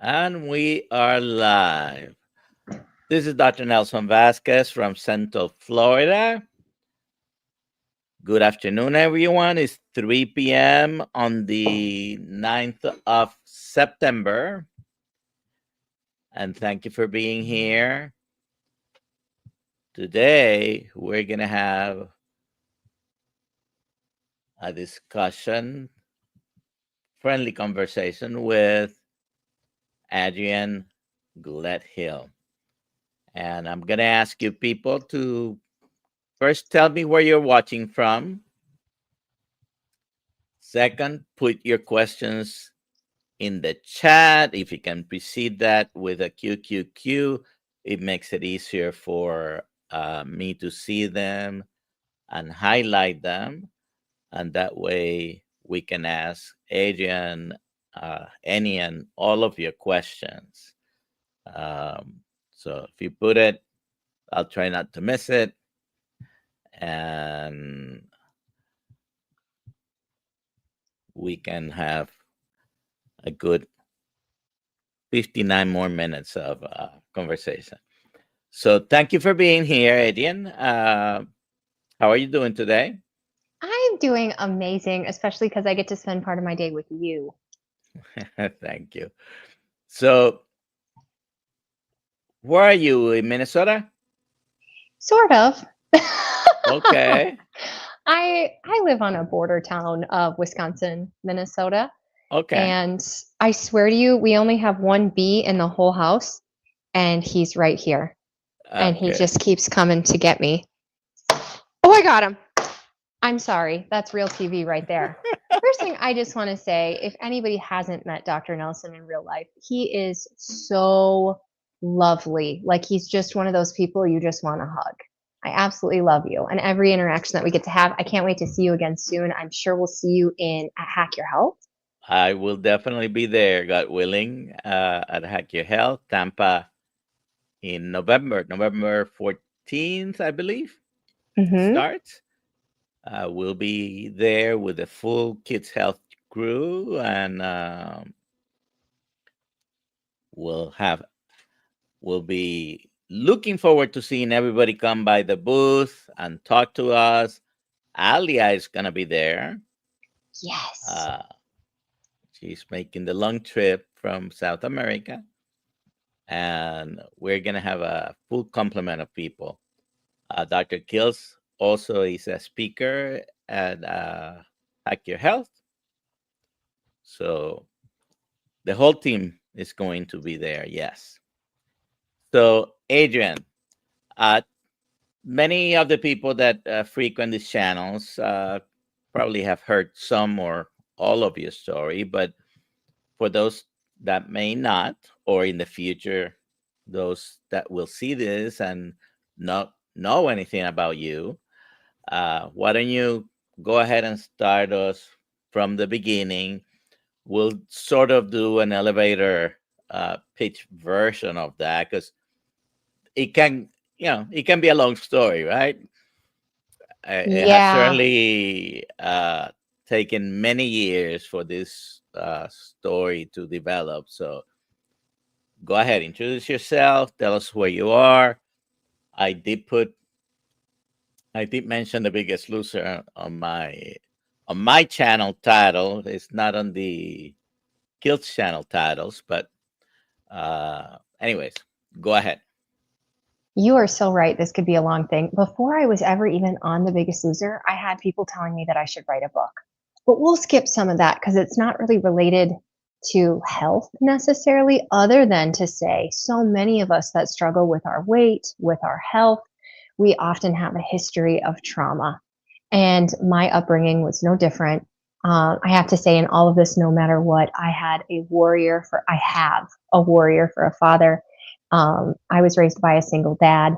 And we are live. This is Dr. Nelson Vasquez from Central Florida. Good afternoon, everyone. It's 3 p.m. on the 9th of September. And thank you for being here. Today, we're going to have a discussion, friendly conversation with Adrian Gledhill. And I'm going to ask you people to first tell me where you're watching from. Second, put your questions in the chat. If you can precede that with a QQQ, it makes it easier for me to see them and highlight them. And that way we can ask Adrian any and all of your questions. So if you put it, I'll try not to miss it. And we can have a good 59 more minutes of conversation. So thank you for being here, Adrian. How are you doing today? I'm doing amazing, especially because I get to spend part of my day with you. Thank you. So where are you, in Minnesota? Sort of. Okay. I live on a border town of Wisconsin, Minnesota. Okay. And I swear to you, we only have one bee in the whole house, and he's right here. And he just keeps coming to get me. Oh, I got him. I'm sorry. That's real TV right there. First thing I just want to say, if anybody hasn't met Dr. Nelson in real life, he is so lovely. Like, he's just one of those people you just want to hug. I absolutely love you. And every interaction that we get to have, I can't wait to see you again soon. I'm sure we'll see you at Hack Your Health. I will definitely be there, God willing, at Hack Your Health, Tampa, in November 14th, I believe, starts. We'll be there with the full Kids Health crew, and we'll be looking forward to seeing everybody come by the booth and talk to us. Alia is gonna be there. Yes. She's making the long trip from South America, and we're gonna have a full complement of people. Dr. Kills also is a speaker at Hack Your Health. So the whole team is going to be there, yes. So, Adrian, many of the people that frequent these channels probably have heard some or all of your story, but for those that may not, or in the future, those that will see this and not know anything about you, why don't you go ahead and start us from the beginning? We'll sort of do an elevator pitch version of that, because it can, it can be a long story, right? It has certainly taken many years for this story to develop. So go ahead, introduce yourself, tell us where you are. I did mention The Biggest Loser on my channel title. It's not on the Kills channel titles, but anyways, go ahead. You are so right. This could be a long thing. Before I was ever even on The Biggest Loser, I had people telling me that I should write a book. But we'll skip some of that because it's not really related to health necessarily, other than to say so many of us that struggle with our weight, with our health, we often have a history of trauma. And my upbringing was no different. I have to say, in all of this, no matter what, I have a warrior for a father. I was raised by a single dad,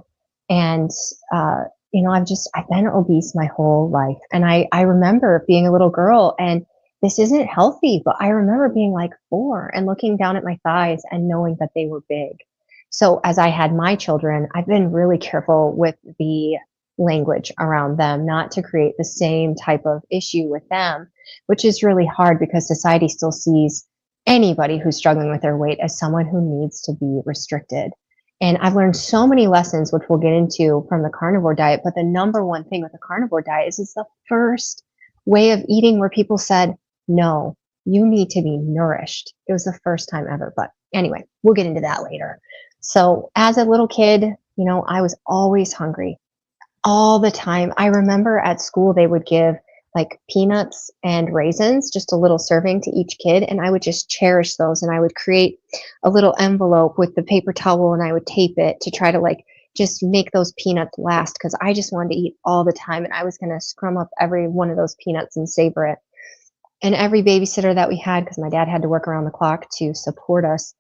and I've been obese my whole life. And I remember being a little girl, and this isn't healthy, but I remember being like 4 and looking down at my thighs and knowing that they were big. So as I had my children, I've been really careful with the language around them, not to create the same type of issue with them, which is really hard because society still sees anybody who's struggling with their weight as someone who needs to be restricted. And I've learned so many lessons, which we'll get into from the carnivore diet. But the number one thing with the carnivore diet is it's the first way of eating where people said, no, you need to be nourished. It was the first time ever. But anyway, we'll get into that later. So as a little kid, I was always hungry all the time. I remember at school, they would give like peanuts and raisins, just a little serving to each kid. And I would just cherish those. And I would create a little envelope with the paper towel and I would tape it to try to like just make those peanuts last because I just wanted to eat all the time. And I was going to scrum up every one of those peanuts and savor it. And every babysitter that we had, because my dad had to work around the clock to support us,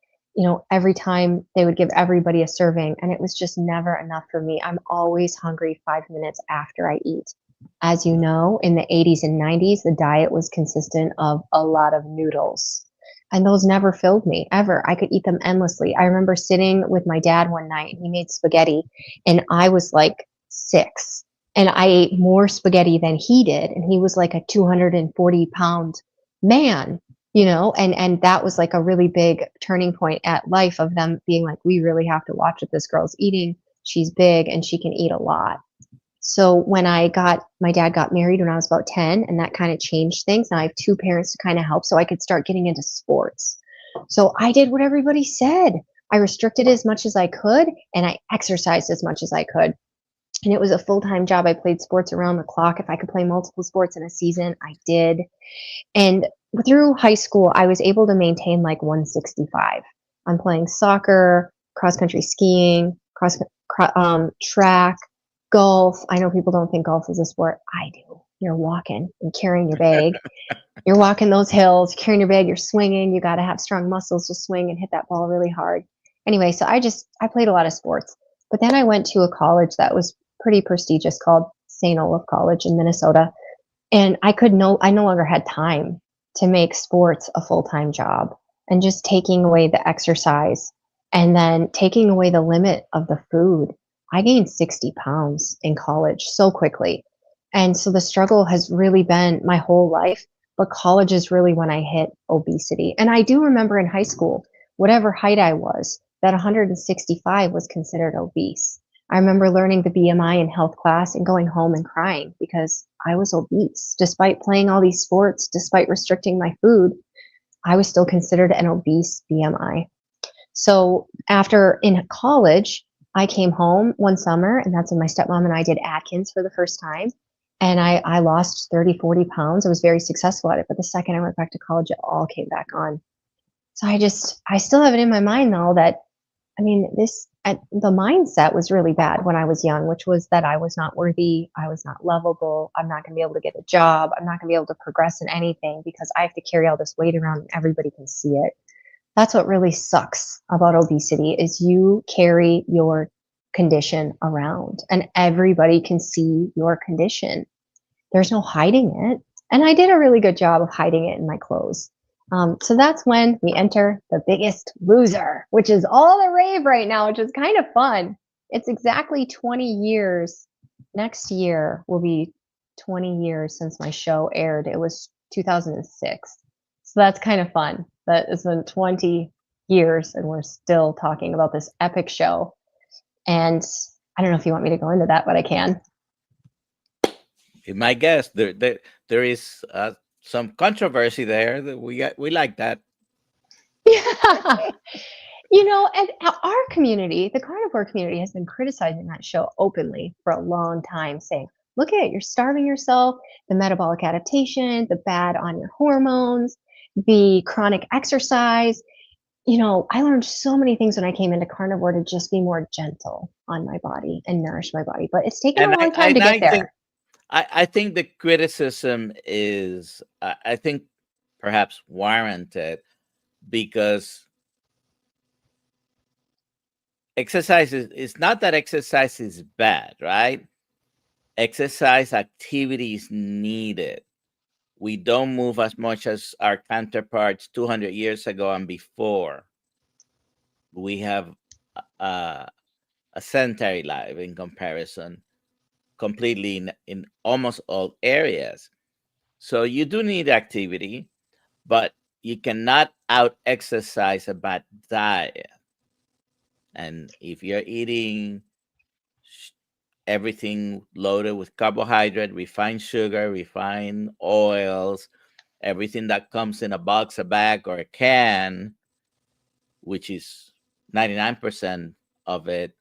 every time they would give everybody a serving, and it was just never enough for me. I'm always hungry 5 minutes after I eat. As you know, in the 80s and 90s, the diet was consistent of a lot of noodles. And those never filled me ever. I could eat them endlessly. I remember sitting with my dad one night and he made spaghetti and I was like 6 and I ate more spaghetti than he did. And he was like a 240-pound man, and that was like a really big turning point at life of them being like, we really have to watch what this girl's eating. She's big and she can eat a lot. So when my dad got married when I was about 10, and that kind of changed things. Now I have 2 parents to kind of help, so I could start getting into sports. So I did what everybody said. I restricted as much as I could, and I exercised as much as I could. And it was a full-time job. I played sports around the clock. If I could play multiple sports in a season, I did. And through high school, I was able to maintain like 165. I'm playing soccer, cross-country skiing, track, golf. I know people don't think golf is a sport. I do. You're walking and carrying your bag. You're walking those hills, carrying your bag, you're swinging. You got to have strong muscles to swing and hit that ball really hard. Anyway, so I played a lot of sports. But then I went to a college that was pretty prestigious called St. Olaf College in Minnesota. And I no longer had time to make sports a full-time job, and just taking away the exercise and then taking away the limit of the food. I gained 60 pounds in college so quickly. And so the struggle has really been my whole life, but college is really when I hit obesity. And I do remember in high school, whatever height I was, that 165 was considered obese. I remember learning the BMI in health class and going home and crying because I was obese. Despite playing all these sports, despite restricting my food, I was still considered an obese BMI. So in college, I came home one summer, and that's when my stepmom and I did Atkins for the first time. And I lost 30, 40 pounds. I was very successful at it. But the second I went back to college, it all came back on. So I still have it in my mind though that, the mindset was really bad when I was young, which was that I was not worthy. I was not lovable. I'm not going to be able to get a job. I'm not going to be able to progress in anything because I have to carry all this weight around and everybody can see it. That's what really sucks about obesity is you carry your condition around and everybody can see your condition. There's no hiding it. And I did a really good job of hiding it in my clothes. So that's when we enter The Biggest Loser, which is all the rave right now, which is kind of fun. It's exactly 20 years. Next year will be 20 years since my show aired. It was 2006. So that's kind of fun. That it's been 20 years and we're still talking about this epic show. And I don't know if you want me to go into that, but I can. My guess there is some controversy there that we like that. Yeah. And our community, the carnivore community, has been criticizing that show openly for a long time, saying, look at it, you're starving yourself, the metabolic adaptation, the bad on your hormones, the chronic exercise. I learned so many things when I came into carnivore to just be more gentle on my body and nourish my body. But it's taken a long time to get there. I think the criticism is, I think, perhaps warranted because exercise is not that exercise is bad, right? Exercise activity is needed. We don't move as much as our counterparts 200 years ago and before. We have a sedentary life in comparison, completely in almost all areas. So you do need activity, but you cannot out exercise a bad diet. And if you're eating everything loaded with carbohydrate, refined sugar, refined oils, everything that comes in a box, a bag, or a can, which is 99% of it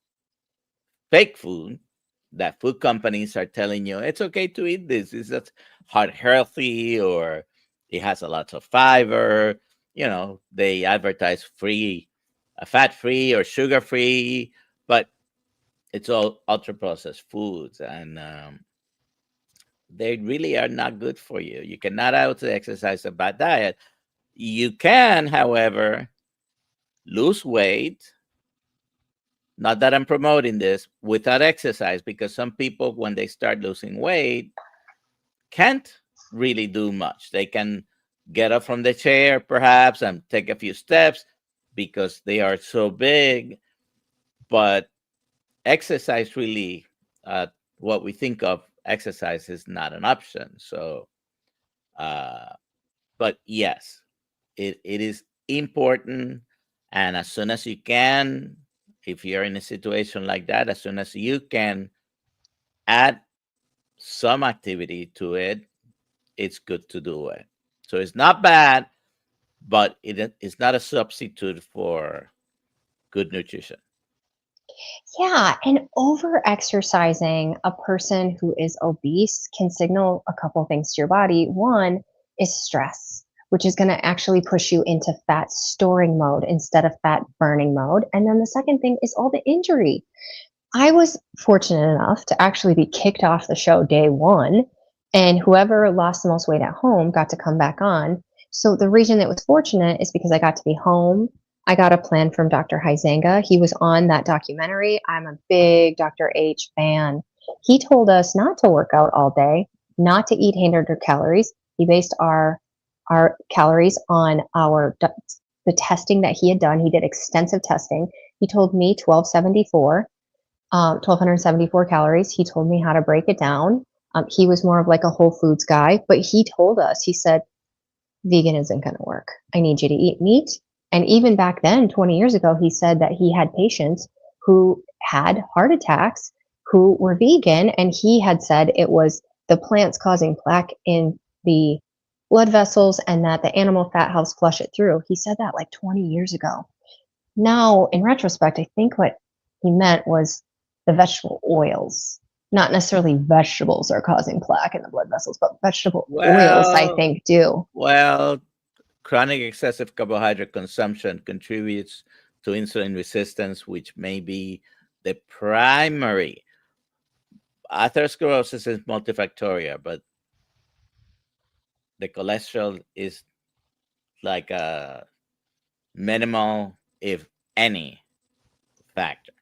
fake food, that food companies are telling you it's okay to eat this. It's just heart healthy, or it has a lot of fiber. They advertise free, fat free or sugar free, but it's all ultra processed foods, and they really are not good for you. You cannot out exercise a bad diet. You can, however, lose weight. Not that I'm promoting this without exercise, because some people, when they start losing weight, can't really do much. They can get up from the chair, perhaps, and take a few steps because they are so big. But exercise really, what we think of exercise, is not an option. So, but yes, it is important. And as soon as you can, if you're in a situation like that, as soon as you can add some activity to it, it's good to do it. So it's not bad, but it's not a substitute for good nutrition. Yeah, and over exercising a person who is obese can signal a couple things to your body. One is stress, which is going to actually push you into fat storing mode instead of fat burning mode. And then the second thing is all the injury. I was fortunate enough to actually be kicked off the show day one, and whoever lost the most weight at home got to come back on. So the reason it was fortunate is because I got to be home. I got a plan from Dr. Huizenga. He was on that documentary. I'm a big Dr. H fan. He told us not to work out all day, not to eat 800 calories. He based our calories on the testing that he had done. He did extensive testing. He told me 1,274 calories. He told me how to break it down. He was more of like a whole foods guy, but he told us, he said, vegan isn't going to work. I need you to eat meat. And even back then, 20 years ago, he said that he had patients who had heart attacks who were vegan. And he had said it was the plants causing plaque in the blood vessels and that the animal fat helps flush it through. He said that like 20 years ago. Now, in retrospect, I think what he meant was the vegetable oils. Not necessarily vegetables are causing plaque in the blood vessels, but vegetable oils, I Well, think, do. well, chronic excessive carbohydrate consumption contributes to insulin resistance, which may be the primary. Atherosclerosis is multifactorial, but the cholesterol is like a minimal, if any, factor.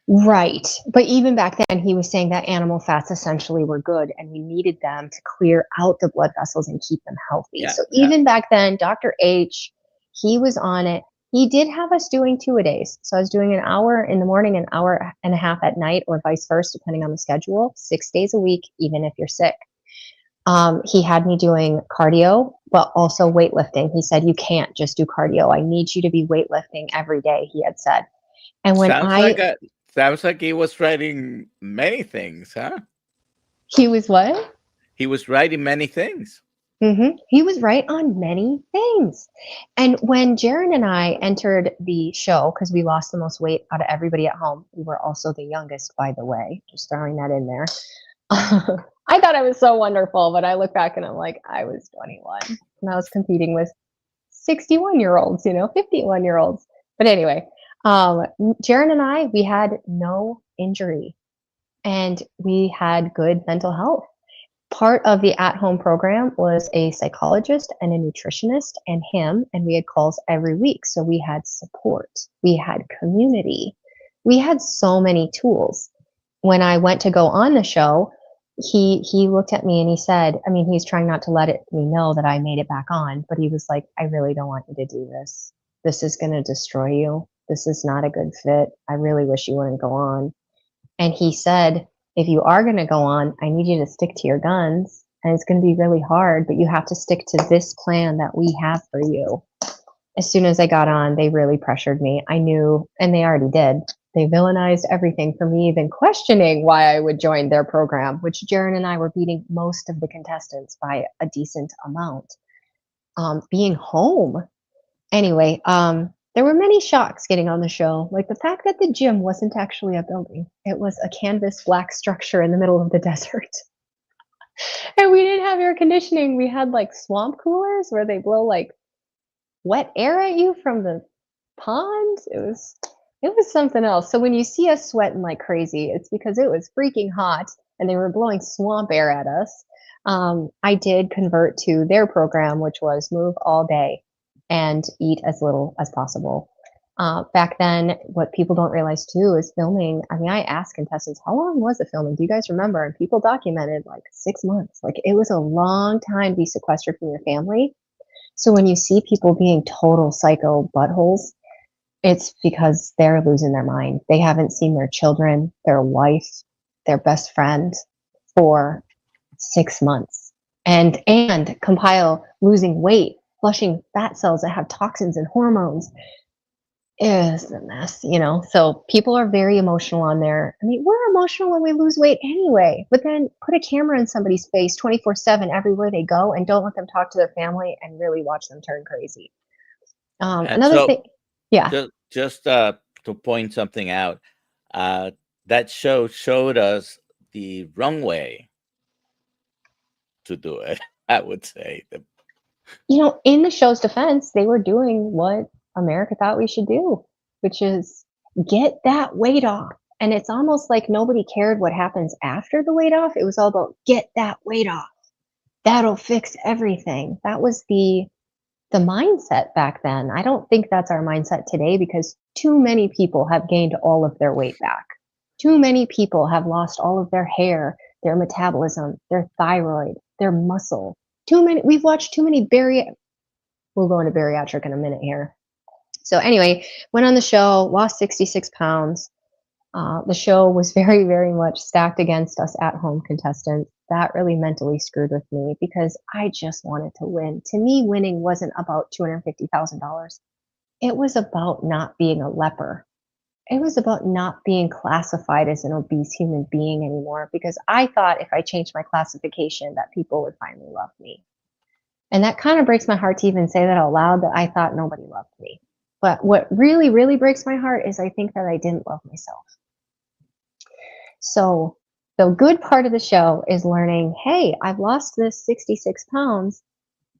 Right. But even back then, he was saying that animal fats essentially were good and we needed them to clear out the blood vessels and keep them healthy. Yeah, So yeah. even back then, Dr. H, he was on it. He did have us doing 2-a-days. So I was doing an hour in the morning, an hour and a half at night, or vice versa, depending on the schedule, 6 days a week, even if you're sick. He had me doing cardio, but also weightlifting. He said, you can't just do cardio. I need you to be weightlifting every day, he had said. And when Sounds like a sounds like he was writing many things, huh? he was what? He was writing many things. He was right on many things. And when Jaron and I entered the show, because we lost the most weight out of everybody at home, we were also the youngest, by the way, just throwing that in there. I thought I was so wonderful, but I look back and I'm like, I was 21 and I was competing with 61-year-olds, 51-year-olds. But anyway, Jaron and I, we had no injury and we had good mental health. Part of the at-home program was a psychologist and a nutritionist and him, and we had calls every week. So we had support, we had community, we had so many tools. When I went to go on the show, he looked at me and he said, I mean, he's trying not to let me know that I made it back on, but he was like, I really don't want you to do this. This is going to destroy you. This is not a good fit. I really wish you wouldn't go on. And he said, if you are going to go on, I need you to stick to your guns. and it's going to be really hard, but you have to stick to this plan that we have for you. As soon as I got on, they really pressured me. I knew, and they already did. They villainized everything for me, even questioning why I would join their program, which Jaron and I were beating most of the contestants by a decent amount. Being home. Anyway, there were many shocks getting on the show, like the fact that the gym wasn't actually a building. It was a canvas black structure in the middle of the desert. And we didn't have air conditioning. We had like swamp coolers where they blow like wet air at you from the pond. It was something else. So when you see us sweating like crazy, it's because it was freaking hot and they were blowing swamp air at us. I did convert to their program, which was move all day and eat as little as possible. Back then, what people don't realize too is filming. I mean, I asked contestants, how long was the filming? Do you guys remember? And people documented like 6 months. Like it was a long time to be sequestered from your family. So when you see people being total psycho buttholes, it's because they're losing their mind. They haven't seen their children, their wife, their best friend for 6 months. And compile losing weight, flushing fat cells that have toxins and hormones is a mess, you know? So people are very emotional on there. I mean, we're emotional when we lose weight anyway, but then put a camera in somebody's face 24/7 everywhere they go and don't let them talk to their family and really watch them turn crazy. And Another so thing, yeah. just to point something out, that show showed us the wrong way to do it. I would say. You know, in the show's defense, they were doing what America thought we should do, which is get that weight off. And it's almost like nobody cared what happens after the weight off. It was all about get that weight off. That'll fix everything. That was the mindset back then. I don't think that's our mindset today because too many people have gained all of their weight back. Too many people have lost all of their hair, their metabolism, their thyroid, their muscle. We've watched too many we'll go into bariatric in a minute here. So anyway, went on the show, lost 66 pounds. The show was very, very much stacked against us at-home contestants. That really mentally screwed with me because I just wanted to win. To me, winning wasn't about $250,000. It was about not being a leper. It was about not being classified as an obese human being anymore because I thought if I changed my classification that people would finally love me. And that kind of breaks my heart to even say that out loud, that I thought nobody loved me. But what really, really breaks my heart is I think that I didn't love myself. So the good part of the show is learning, hey, I've lost this 66 pounds.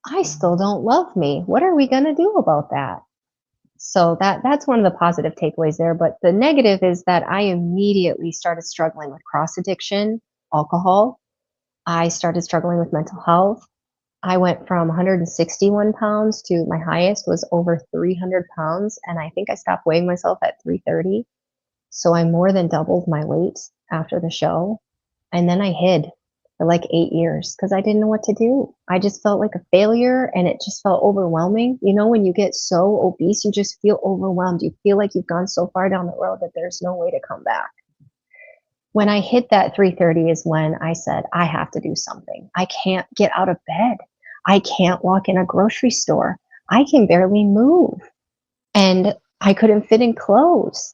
I still don't love me. What are we going to do about that? So that's one of the positive takeaways there. But the negative is that I immediately started struggling with cross addiction, alcohol. I started struggling with mental health. I went from 161 pounds to my highest was over 300 pounds. And I think I stopped weighing myself at 330. So I more than doubled my weight after the show. And then I hid for like 8 years because I didn't know what to do. I just felt like a failure and it just felt overwhelming. You know, when you get so obese, you just feel overwhelmed. You feel like you've gone so far down the road that there's no way to come back. When I hit that 330 is when I said, I have to do something. I can't get out of bed. I can't walk in a grocery store. I can barely move. And I couldn't fit in clothes.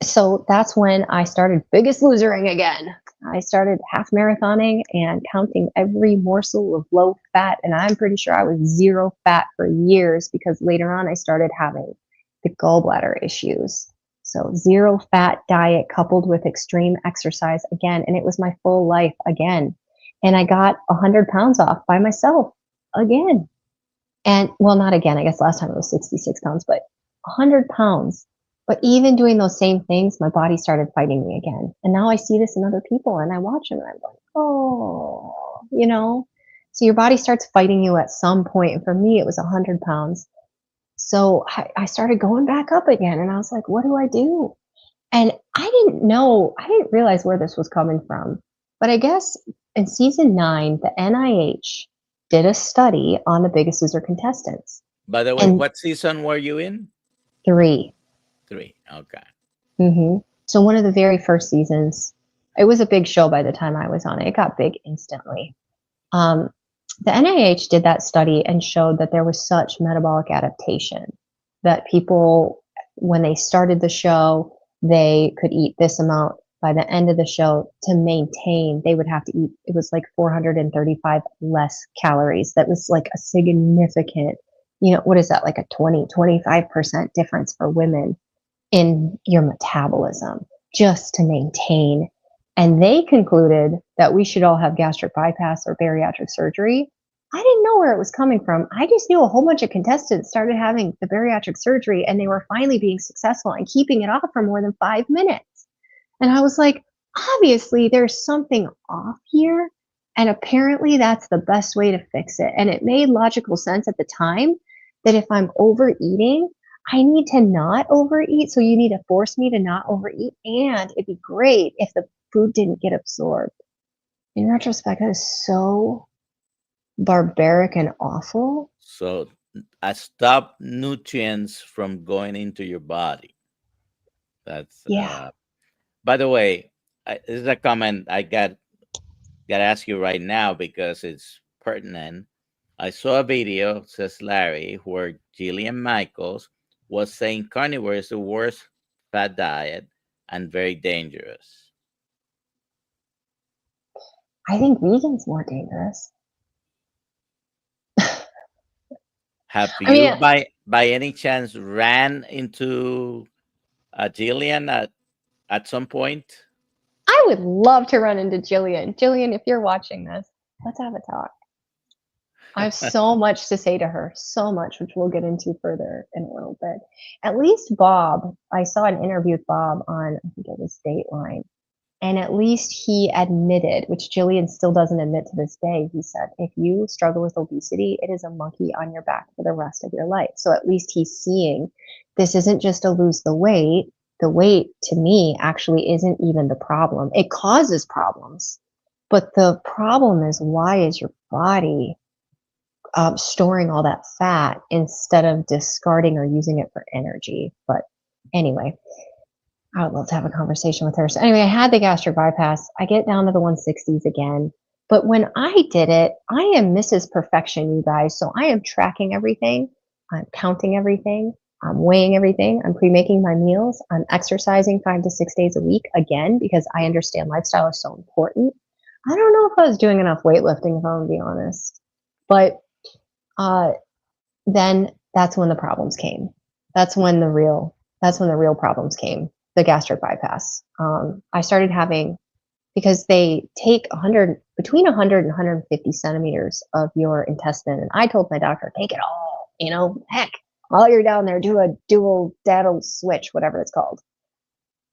So that's when I started Biggest Losering again. I started half marathoning and counting every morsel of low fat. And I'm pretty sure I was 0 fat for years because later on I started having the gallbladder issues. So 0 fat diet coupled with extreme exercise again. And it was my full life again. And I got 100 pounds off by myself again. And well, not again. I guess last time it was 66 pounds, but 100 pounds. But even doing those same things, my body started fighting me again. And now I see this in other people and I watch them and I'm like, oh, you know? So your body starts fighting you at some point. And for me, it was 100 pounds. So I started going back up again and I was like, what do I do? And I didn't realize where this was coming from. But I guess in season 9, the NIH did a study on the Biggest Loser contestants. By the way, And what season were you in? 3. 3. Okay. Mm-hmm. So one of the very first seasons, it was a big show by the time I was on it. It got big instantly. Um, the NIH did that study and showed that there was such metabolic adaptation that people, when they started the show, they could eat this amount. By the end of the show, to maintain, they would have to eat, it was like 435 less calories. That was like a significant, what is that, like a 25% difference for women in your metabolism just to maintain. And they concluded that we should all have gastric bypass or bariatric surgery. I didn't know where it was coming from. I just knew a whole bunch of contestants started having the bariatric surgery and they were finally being successful and keeping it off for more than 5 minutes. And I was like, obviously there's something off here. And apparently that's the best way to fix it. And it made logical sense at the time that if I'm overeating, I need to not overeat. So you need to force me to not overeat. And it'd be great if the food didn't get absorbed. In retrospect, that is so barbaric and awful. So I stop nutrients from going into your body. That's Yeah. by the way, this is a comment I got to ask you right now because it's pertinent. I saw a video, says Larry, where Jillian Michaels was saying carnivore is the worst fat diet and very dangerous. I think vegan's more dangerous. Have I you, mean, by any chance, ran into Jillian at some point? I would love to run into Jillian. Jillian, if you're watching this, let's have a talk. I have so much to say to her, so much, which we'll get into further in a little bit. At least Bob, I saw an interview with Bob on, I think it was Dateline, and at least he admitted, which Jillian still doesn't admit to this day, he said, if you struggle with obesity, it is a monkey on your back for the rest of your life. So at least he's seeing this isn't just to lose the weight. The weight, to me, actually isn't even the problem. It causes problems. But the problem is, why is your body storing all that fat instead of discarding or using it for energy? But anyway, I would love to have a conversation with her. So anyway, I had the gastric bypass. I get down to the 160s again. But when I did it, I am Mrs. Perfection, you guys. So I am tracking everything. I'm counting everything. I'm weighing everything. I'm pre-making my meals. I'm exercising 5 to 6 days a week again, because I understand lifestyle is so important. I don't know if I was doing enough weightlifting, if I'm gonna be honest. But then that's when the problems came. That's when the real problems came. The gastric bypass. I started having, because they take between 100 and 150 centimeters of your intestine, and I told my doctor, take it all. Heck, while you're down there, do a dual daddle switch, whatever it's called.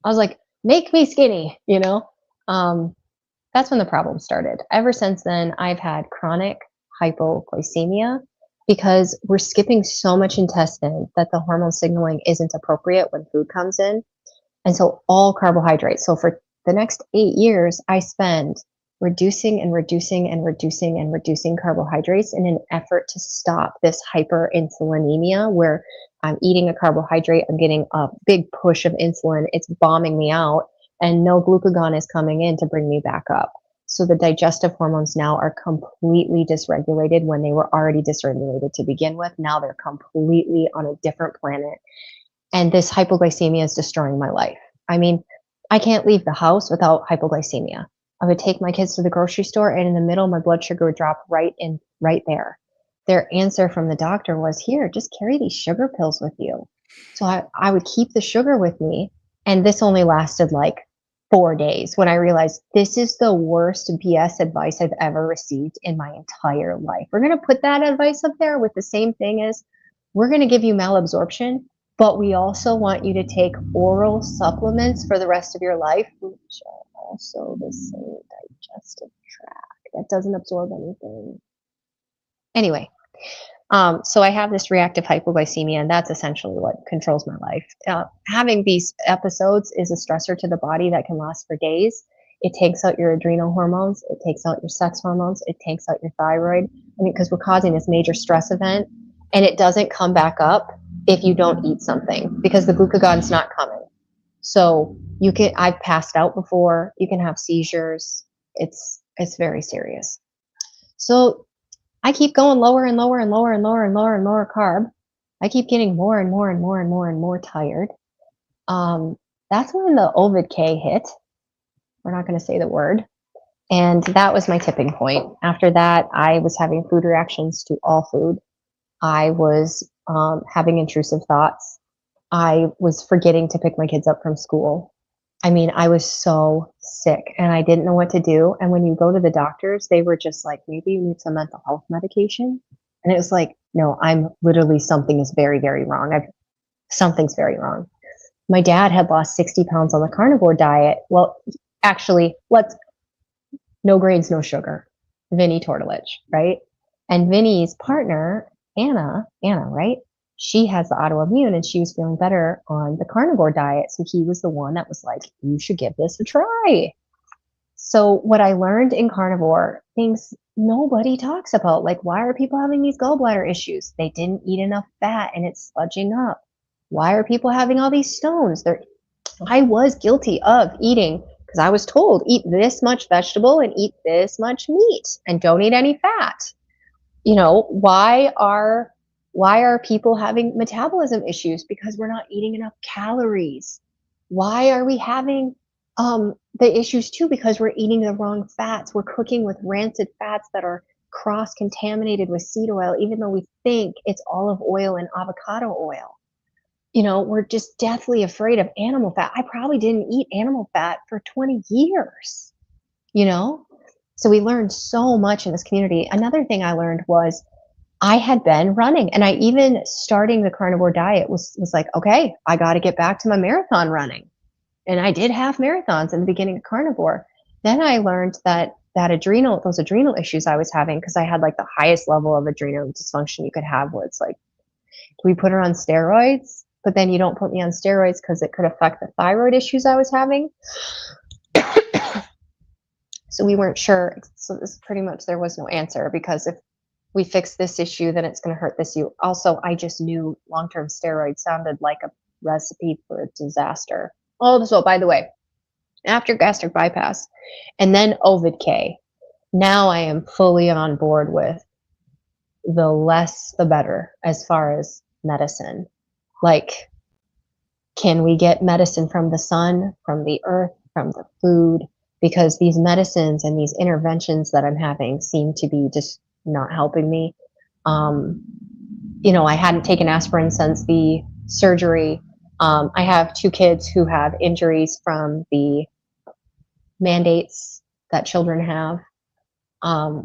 I was like, make me skinny. That's when the problem started. Ever since then, I've had chronic hypoglycemia because we're skipping so much intestine that the hormone signaling isn't appropriate when food comes in. And so all carbohydrates. So for the next 8 years, I spend reducing and reducing and reducing and reducing carbohydrates in an effort to stop this hyperinsulinemia, where I'm eating a carbohydrate, I'm getting a big push of insulin, it's bombing me out, and no glucagon is coming in to bring me back up. So the digestive hormones now are completely dysregulated when they were already dysregulated to begin with. Now they're completely on a different planet. And this hypoglycemia is destroying my life. I mean, I can't leave the house without hypoglycemia. I would take my kids to the grocery store, and in the middle, my blood sugar would drop right there. Their answer from the doctor was, here, just carry these sugar pills with you. So I would keep the sugar with me. And this only lasted like 4 days when I realized this is the worst BS advice I've ever received in my entire life. We're going to put that advice up there with the same thing as, we're going to give you malabsorption, but we also want you to take oral supplements for the rest of your life, which are also the same digestive tract. That doesn't absorb anything. Anyway, so I have this reactive hypoglycemia, and that's essentially what controls my life. Having these episodes is a stressor to the body that can last for days. It takes out your adrenal hormones. It takes out your sex hormones. It takes out your thyroid. Because we're causing this major stress event, and it doesn't come back up if you don't eat something, because the glucagon's not coming. So I've passed out before. You can have seizures. It's very serious. So I keep going lower and lower and lower and lower and lower and lower carb. I keep getting more and more and more and more and more tired. Um, that's when the Ovid K hit. We're not going to say the word. And that was my tipping point. After that, I was having food reactions to all food. I was having intrusive thoughts. I was forgetting to pick my kids up from school. I mean, I was so sick and I didn't know what to do. And when you go to the doctors, they were just like, maybe you need some mental health medication. And it was like, no, I'm literally, something is very, very wrong. Something's very wrong. My dad had lost 60 pounds on the carnivore diet. Well, actually, no grains, no sugar. Vinny Tortolich, right? And Vinny's partner, Anna, right? She has the autoimmune and she was feeling better on the carnivore diet. So he was the one that was like, you should give this a try. So what I learned in carnivore, things nobody talks about, like why are people having these gallbladder issues? They didn't eat enough fat and it's sludging up. Why are people having all these stones? I was guilty of eating, because I was told eat this much vegetable and eat this much meat and don't eat any fat. Why are people having metabolism issues? Because we're not eating enough calories. Why are we having the issues too? Because we're eating the wrong fats. We're cooking with rancid fats that are cross contaminated with seed oil, even though we think it's olive oil and avocado oil. We're just deathly afraid of animal fat. I probably didn't eat animal fat for 20 years, you know? So we learned so much in this community. Another thing I learned was I had been running, and I even starting the carnivore diet was like, okay, I got to get back to my marathon running. And I did half marathons in the beginning of carnivore. Then I learned that those adrenal issues I was having, because I had like the highest level of adrenal dysfunction you could have, was like, do we put her on steroids? But then you don't put me on steroids because it could affect the thyroid issues I was having. So we weren't sure. So this pretty much, there was no answer, because if we fix this issue, then it's going to hurt this issue. Also, I just knew long-term steroids sounded like a recipe for a disaster. Oh, so by the way, after gastric bypass and then Ovid K, now I am fully on board with the less the better as far as medicine. Like, can we get medicine from the sun, from the earth, from the food? Because these medicines and these interventions that I'm having seem to be just not helping me. I hadn't taken aspirin since the surgery. I have 2 kids who have injuries from the mandates that children have.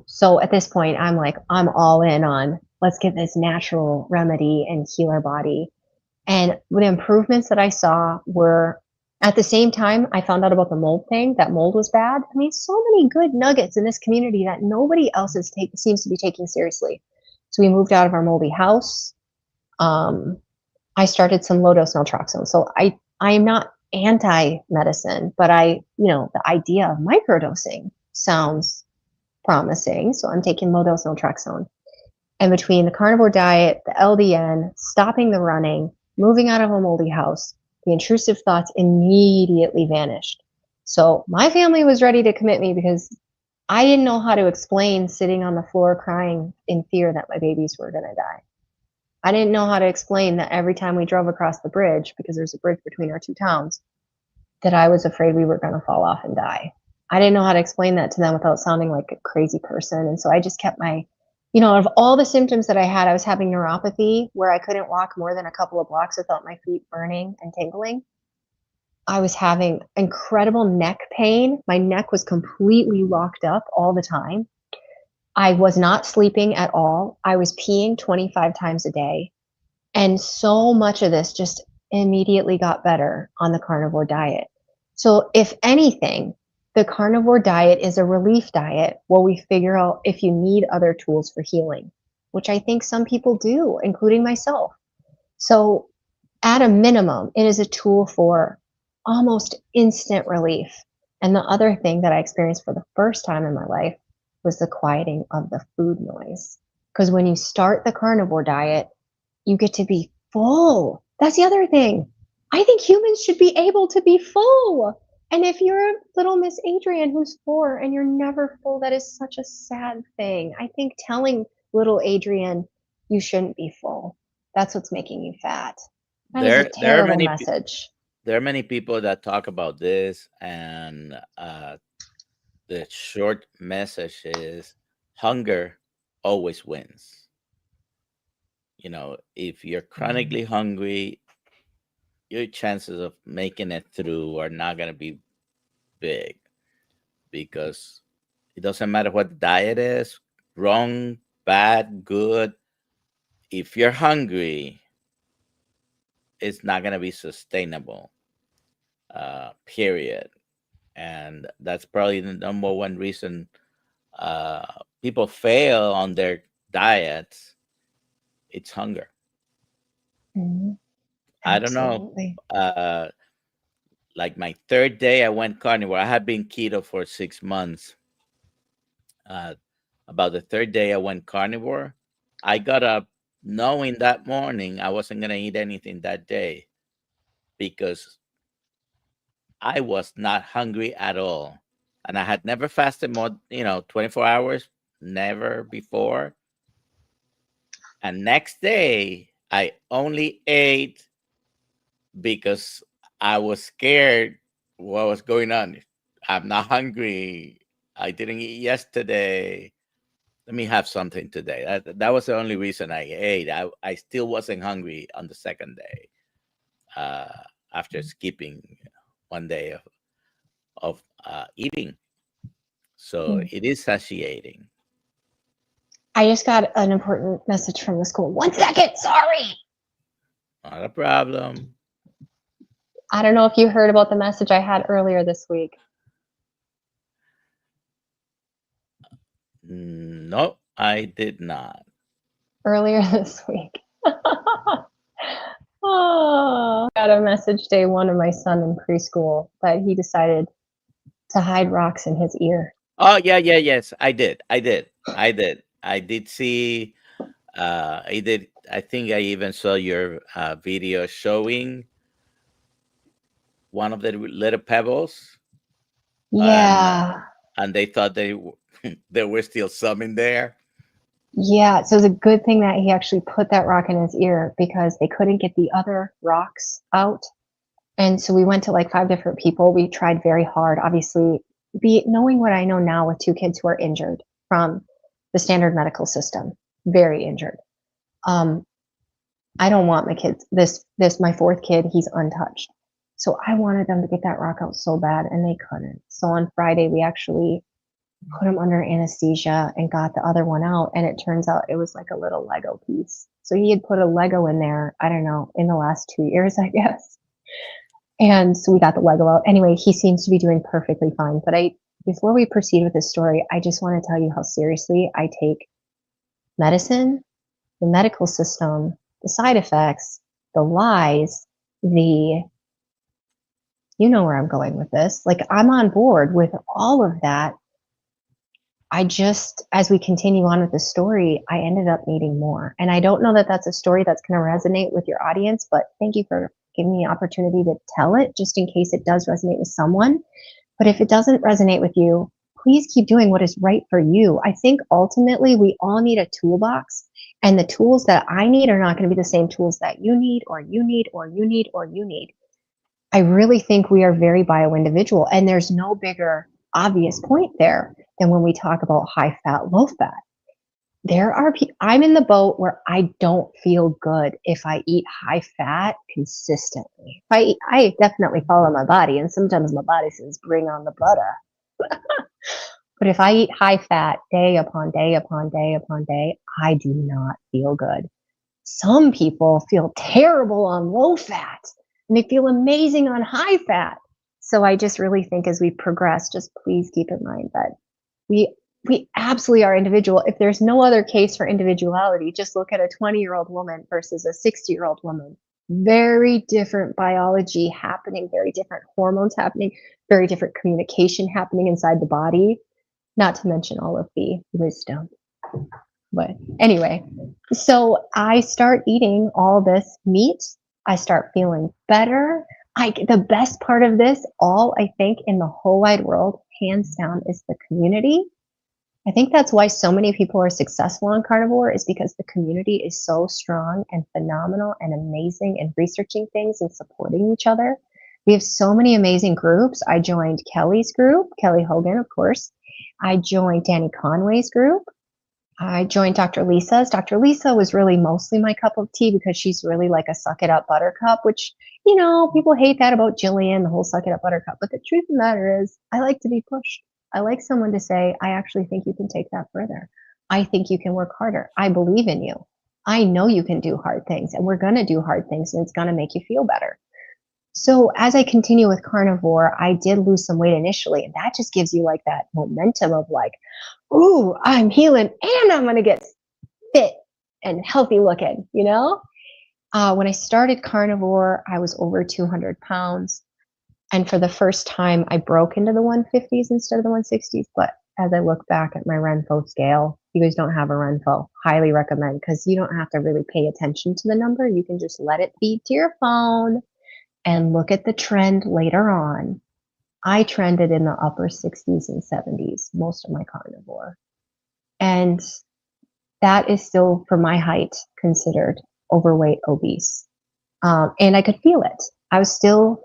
So at this point, I'm like, I'm all in on, let's get this natural remedy and heal our body. And the improvements that I saw were, at the same time, I found out about the mold thing, that mold was bad. I mean, so many good nuggets in this community that nobody else seems to be taking seriously. So we moved out of our moldy house. I started some low dose naltrexone. So I am not anti-medicine, but the idea of microdosing sounds promising. So I'm taking low dose naltrexone. And between the carnivore diet, the LDN, stopping the running, moving out of a moldy house, the intrusive thoughts immediately vanished. So my family was ready to commit me, because I didn't know how to explain sitting on the floor crying in fear that my babies were going to die. I didn't know how to explain that every time we drove across the bridge, because there's a bridge between our 2 towns, that I was afraid we were going to fall off and die. I didn't know how to explain that to them without sounding like a crazy person. And so I just kept of all the symptoms that I had, I was having neuropathy where I couldn't walk more than a couple of blocks without my feet burning and tingling. I was having incredible neck pain. My neck was completely locked up all the time. I was not sleeping at all. I was peeing 25 times a day. And so much of this just immediately got better on the carnivore diet. So if anything, the carnivore diet is a relief diet while we figure out if you need other tools for healing, which I think some people do, including myself. So at a minimum, it is a tool for almost instant relief. And the other thing that I experienced for the first time in my life was the quieting of the food noise. Because when you start the carnivore diet, you get to be full. That's the other thing. I think humans should be able to be full. And if you're little Miss Adrian who's 4 and you're never full, that is such a sad thing. I think telling little Adrian you shouldn't be full, that's what's making you fat. That is a There are terrible message. there are many people that talk about this, and the short message is hunger always wins. You know, if you're chronically hungry, your chances of making it through are not going to be big, because it doesn't matter what the diet is, wrong, bad, good. If you're hungry, it's not going to be sustainable, period. And that's probably the number one reason uh, people fail on their diets. It's hunger. Mhm. I don't know. Absolutely. Uh, like my third day, I went carnivore. I had been keto for 6 months. Uh, about the third day, I went carnivore. I got up knowing that morning I wasn't going to eat anything that day, because I was not hungry at all. And I had never fasted more, 24 hours, never before. And next day, I only ate because I was scared what was going on. I'm not hungry. I didn't eat yesterday. Let me have something today. That was the only reason I ate. I still wasn't hungry on the second day, uh, after skipping one day of eating. So Mm. it is satiating. I just got an important message from the school. 1 second, sorry. Not a problem. I don't know if you heard about the message I had earlier this week. No, I did not. Earlier this week. Oh, I got a message day one of my son in preschool that he decided to hide rocks in his ear. Oh, yeah, yeah, yes, I did see. I think I even saw your video showing one of the little pebbles, and Yeah. they thought there were still some in there. Yeah. So it's a good thing that he actually put that rock in his ear because they couldn't get the other rocks out. And so we went to like 5 different people. We tried very hard, obviously, knowing what I know now with 2 kids who are injured from the standard medical system, very injured. Um, I don't want my kids, my 4th kid, he's untouched. So I wanted them to get that rock out so bad and they couldn't. So on Friday, we actually put him under anesthesia and got the other one out. And it turns out it was like a little Lego piece. So he had put a Lego in there, I don't know, in the last 2 years, I guess. And so we got the Lego out. Anyway, he seems to be doing perfectly fine. But before we proceed with this story, I just want to tell you how seriously I take medicine, the medical system, the side effects, the lies, you know where I'm going with this. Like, I'm on board with all of that. I just, as we continue on with the story, I ended up needing more. And I don't know that that's a story that's going to resonate with your audience, but thank you for giving me the opportunity to tell it just in case it does resonate with someone. But if it doesn't resonate with you, please keep doing what is right for you. I think ultimately we all need a toolbox, and the tools that I need are not going to be the same tools that you need, or you need, or you need, or you need. I really think we are very bio-individual, and there's no bigger obvious point there than when we talk about high fat, low fat. I'm in the boat where I don't feel good if I eat high fat consistently. I definitely follow my body, and sometimes my body says, bring on the butter. But if I eat high fat day upon day upon day upon day, I do not feel good. Some people feel terrible on low fat and they feel amazing on high fat. So I just really think as we progress, just please keep in mind that we we absolutely are individual. If there's no other case for individuality, just look at a 20-year-old woman versus a 60-year-old woman. Very different biology happening, very different hormones happening, very different communication happening inside the body, not to mention all of the wisdom. But anyway, so I start eating all this meat. I start feeling better. The best part of this all, I think, in the whole wide world, hands down, is the community. I think that's why so many people are successful on carnivore, is because the community is so strong and phenomenal and amazing and researching things and supporting each other. We have so many amazing groups. I joined Kelly's group, Kelly Hogan, of course. I joined Danny Conway's group. I joined Dr. Lisa's. Dr. Lisa was really mostly my cup of tea because she's really like a suck it up buttercup, which, people hate that about Jillian, the whole suck it up buttercup. But the truth of the matter is, I like to be pushed. I like someone to say, I actually think you can take that further. I think you can work harder. I believe in you. I know you can do hard things, and we're going to do hard things, and it's going to make you feel better. So as I continue with carnivore, I did lose some weight initially, and that just gives you like that momentum of like, ooh, I'm healing and I'm going to get fit and healthy looking, When I started carnivore, I was over 200 pounds. And for the first time, I broke into the 150s instead of the 160s. But as I look back at my Renfo scale, you guys don't have a Renfo, highly recommend, because you don't have to really pay attention to the number. You can just let it feed to your phone and look at the trend later on. I trended in the upper 60s and 70s, most of my carnivore. And that is still, for my height, considered overweight, obese. And I could feel it. I was still,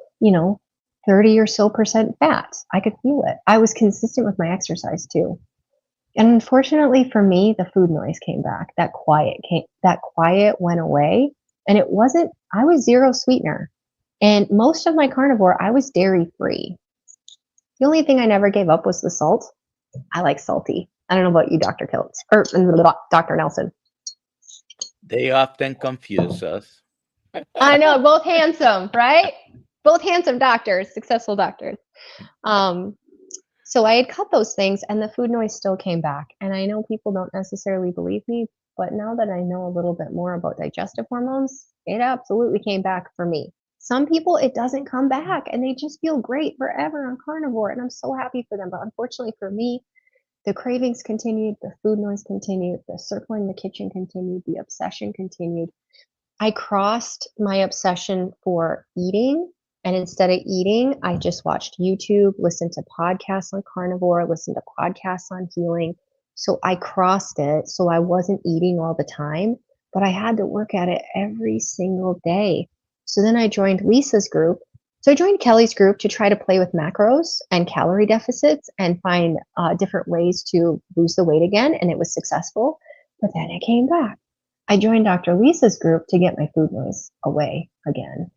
30 or so percent fat. I could feel it. I was consistent with my exercise too. And unfortunately for me, the food noise came back. That quiet went away. And I was zero sweetener. And most of my carnivore, I was dairy free. The only thing I never gave up was the salt. I like salty. I don't know about you, Dr. Kiltz, or Dr. Nelson. They often confuse us. I know, both handsome, right? Both handsome doctors, successful doctors. So I had cut those things, and the food noise still came back. And I know people don't necessarily believe me, but now that I know a little bit more about digestive hormones, it absolutely came back for me. Some people, it doesn't come back, and they just feel great forever on carnivore, and I'm so happy for them. But unfortunately for me, the cravings continued, the food noise continued, the circling the kitchen continued, the obsession continued. I crossed my obsession for eating, and instead of eating, I just watched YouTube, listened to podcasts on carnivore, listened to podcasts on healing. So I crossed it, so I wasn't eating all the time, but I had to work at it every single day. So then I joined Lisa's group. So I joined Kelly's group to try to play with macros and calorie deficits and find different ways to lose the weight again, and it was successful. But then it came back. I joined Dr. Lisa's group to get my food noise away again.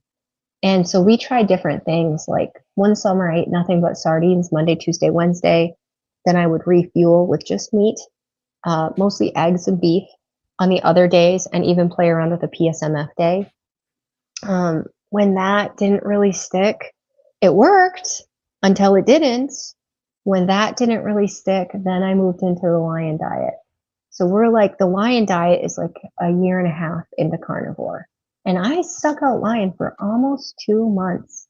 And so we tried different things. Like one summer, I ate nothing but sardines Monday, Tuesday, Wednesday. Then I would refuel with just meat, mostly eggs and beef on the other days, and even play around with a PSMF day. When that didn't really stick, it worked until it didn't. When that didn't really stick, then I moved into the lion diet. So the lion diet is like a year and a half into carnivore. And I stuck out lion for almost 2 months.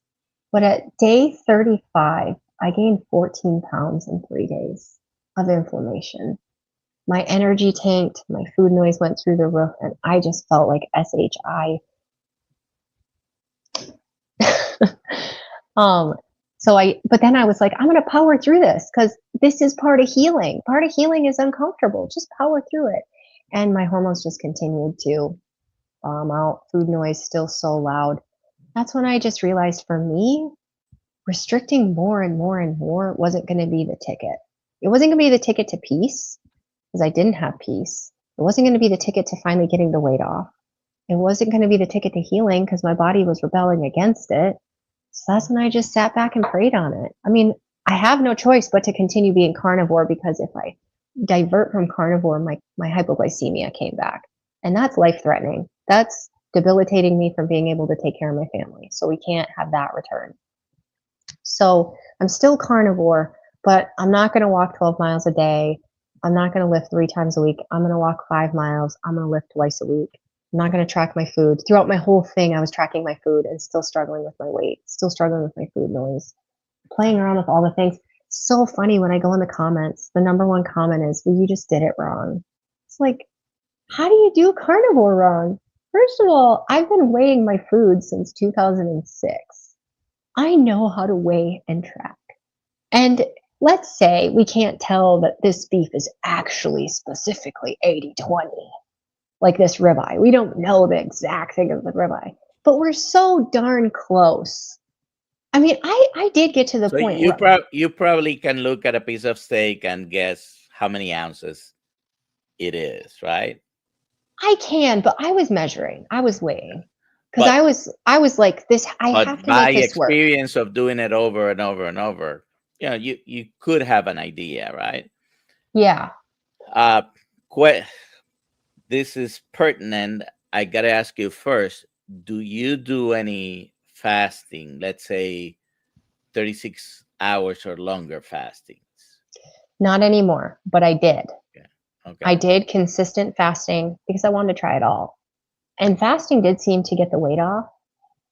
But at day 35, I gained 14 pounds in 3 days of inflammation. My energy tanked, my food noise went through the roof, and I just felt like SHI. But then I was like, I'm going to power through this because this is part of healing. Part of healing is uncomfortable. Just power through it. And my hormones just continued to bomb out. Food noise still so loud. That's when I just realized, for me, restricting more and more and more wasn't going to be the ticket. It wasn't going to be the ticket to peace, because I didn't have peace. It wasn't going to be the ticket to finally getting the weight off. It wasn't going to be the ticket to healing, because my body was rebelling against it. So that's when I just sat back and prayed on it. I mean, I have no choice but to continue being carnivore, because if I divert from carnivore, my hypoglycemia came back. And that's life-threatening. That's debilitating me from being able to take care of my family. So we can't have that return. So I'm still carnivore, but I'm not going to walk 12 miles a day. I'm not going to lift 3 times a week. I'm going to walk 5 miles. I'm going to lift twice a week. I'm not going to track my food. Throughout my whole thing, I was tracking my food and still struggling with my weight, still struggling with my food noise, playing around with all the things. So funny when I go in the comments, the number one comment is, well, you just did it wrong. It's like, how do you do carnivore wrong? First of all, I've been weighing my food since 2006. I know how to weigh and track. And let's say we can't tell that this beef is actually specifically 80/20, like this ribeye. We don't know the exact thing of the ribeye, but we're so darn close. I mean, I did get to the So point where you probably can look at a piece of steak and guess how many ounces it is, right? I can, but I was measuring, I was weighing, because But I was like, this, I have to by make this work. experience of doing it over and over and over, you could have an idea, right? Yeah. Uh, que- this is pertinent. I gotta ask you first: do you do any fasting? Let's say 36 hours or longer fastings. Not anymore, but I did. Yeah. I Okay. did consistent fasting because I wanted to try it all. And fasting did seem to get the weight off,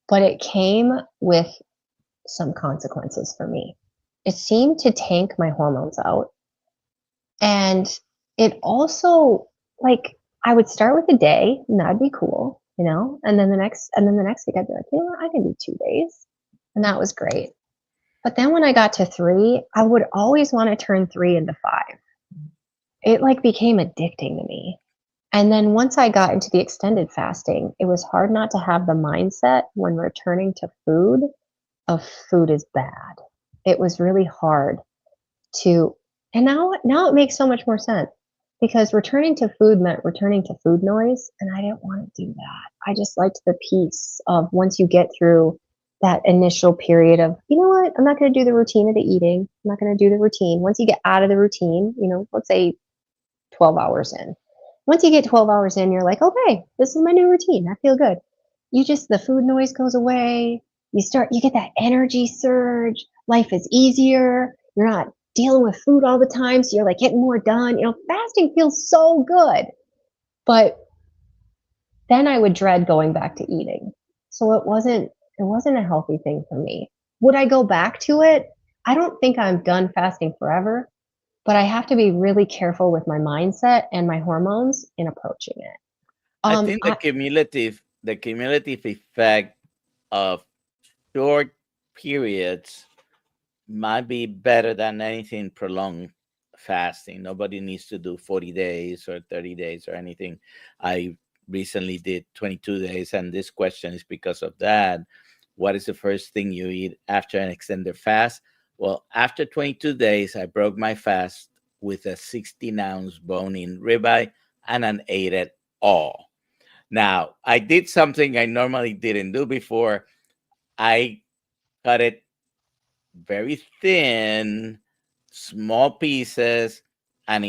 but it came with some consequences for me. It seemed to tank my hormones out. And it also, like, I would start with a day and that'd be cool, and then the next week I'd be like, you know what, I can do 2 days. And that was great. But then when I got to three, I would always want to turn three into five. It like became addicting to me. And then once I got into the extended fasting, it was hard not to have the mindset when returning to food of food is bad. It was really hard to, and now it makes so much more sense because returning to food meant returning to food noise, and I didn't want to do that. I just liked the peace of once you get through that initial period of, you know what, I'm not going to do the routine of the eating. I'm not going to do the routine. Once you get out of the routine, let's say 12 hours in. Once you get 12 hours in, you're like, okay, this is my new routine. I feel good. The food noise goes away. You get that energy surge. Life is easier. You're not dealing with food all the time. So you're like getting more done. Fasting feels so good. But then I would dread going back to eating. So it wasn't a healthy thing for me. Would I go back to it? I don't think I'm done fasting forever, but I have to be really careful with my mindset and my hormones in approaching it. I think I the cumulative effect of short periods might be better than anything prolonged fasting. Nobody needs to do 40 days or 30 days or anything. I recently did 22 days, and this question is because of that. What is the first thing you eat after an extended fast? Well, after 22 days, I broke my fast with a 16-ounce bone-in ribeye, and I ate it all. Now, I did something I normally didn't do before. I cut it very thin, small pieces, and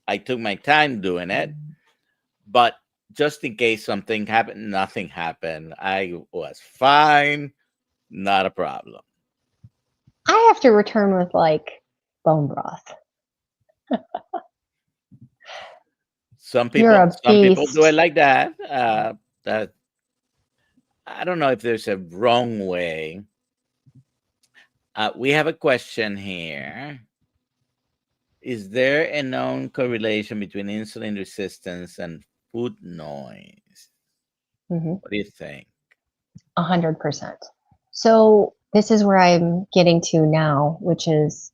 I took my time doing it. But just in case something happened, nothing happened. I was fine, not a problem. have to return with like bone broth. You're a Some people do it beast. like that. That I don't know if there's a wrong way. We have a question here. Is there a known correlation between insulin resistance and food noise? Mhm. What do you think? 100%. So this is where I'm getting to now, which is,